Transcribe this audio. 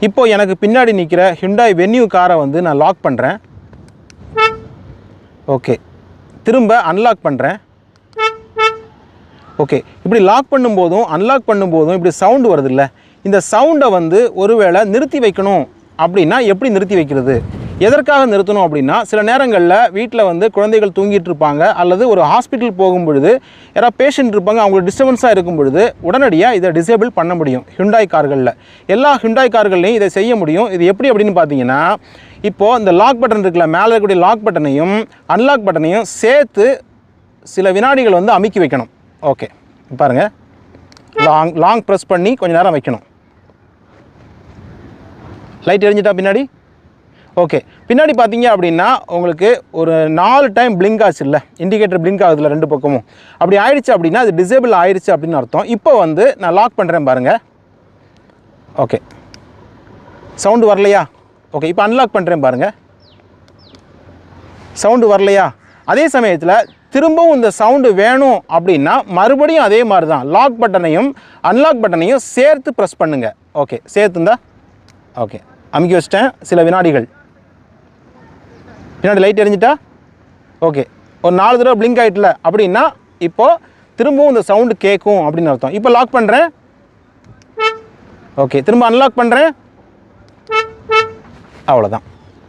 இப்போது எனக்கு பின்னாடி நிற்கிற ஹிண்டாய் வென்யூ காரை வந்து நான் லாக் பண்ணுறேன். ஓகே, திரும்ப அன்லாக் பண்ணுறேன். ஓகே, இப்படி லாக் பண்ணும்போதும் அன்லாக் பண்ணும்போதும் இப்படி சவுண்டு வருது இல்லை, இந்த சவுண்டை வந்து ஒருவேளை நிறுத்தி வைக்கணும் அப்படின்னா எப்படி நிறுத்தி வைக்கிறது, எதற்காக நிறுத்தணும் அப்படின்னா, சில நேரங்களில் வீட்டில் வந்து குழந்தைகள் தூங்கிட்டு இருப்பாங்க, அல்லது ஒரு ஹாஸ்பிட்டல் போகும் பொழுது யாராவது பேஷண்ட் இருப்பாங்க, அவங்களுக்கு டிஸ்டர்பன்ஸாக இருக்கும் பொழுது உடனடியாக இதை டிசேபிள் பண்ண முடியும். ஹிண்டாய் கார்களில், எல்லா ஹிண்டாய் கார்கள்லையும் இதை செய்ய முடியும். இது எப்படி அப்படின்னு பார்த்தீங்கன்னா, இப்போது இந்த லாக் பட்டன் இருக்குல்ல, மேலே இருக்கக்கூடிய லாக் பட்டனையும் அன்லாக் பட்டனையும் சேர்த்து சில வினாடிகள் வந்து அமுக்கி வைக்கணும். ஓகே பாருங்கள், லாங் ப்ரெஸ் பண்ணி கொஞ்சம் நேரம் வைக்கணும். லைட் எரிஞ்சிட்டா பின்னாடி? ஓகே, பின்னாடி பார்த்தீங்க அப்படின்னா உங்களுக்கு ஒரு 4 டைம் பிளிங்க் ஆச்சு இல்லை, இண்டிகேட்டர் பிளிங்க் ஆகுதுல 2 பக்கமும். அப்படி ஆயிடுச்சு அப்படின்னா அது டிசேபிள் ஆயிடுச்சு அப்படின்னு அர்த்தம். இப்போ வந்து நான் லாக் பண்ணுறேன் பாருங்கள். ஓகே, சவுண்டு வரலையா? ஓகே, இப்போ அன்லாக் பண்ணுறேன் பாருங்கள், சவுண்டு வரலையா? அதே சமயத்தில் திரும்பவும் இந்த சவுண்டு வேணும் அப்படின்னா மறுபடியும் அதே மாதிரி தான் லாக் பட்டனையும் அன்லாக் பட்டனையும் சேர்த்து ப்ரெஸ் பண்ணுங்கள். ஓகே, சேர்த்துந்தா ஓகே, அமுக்கி வச்சிட்டேன். சில வினாடிகள் பின்னாடி லைட் எரிஞ்சிட்டா? ஓகே, ஒரு 4 தடவை பிளிங்க் ஆகிட்டல அப்படின்னா இப்போது திரும்பவும் இந்த சவுண்டு கேட்கும் அப்படின்னு அர்த்தம். இப்போ லாக் பண்ணுறேன். ஓகே, திரும்ப அன்லாக் பண்ணுறேன். அவ்வளோதான்.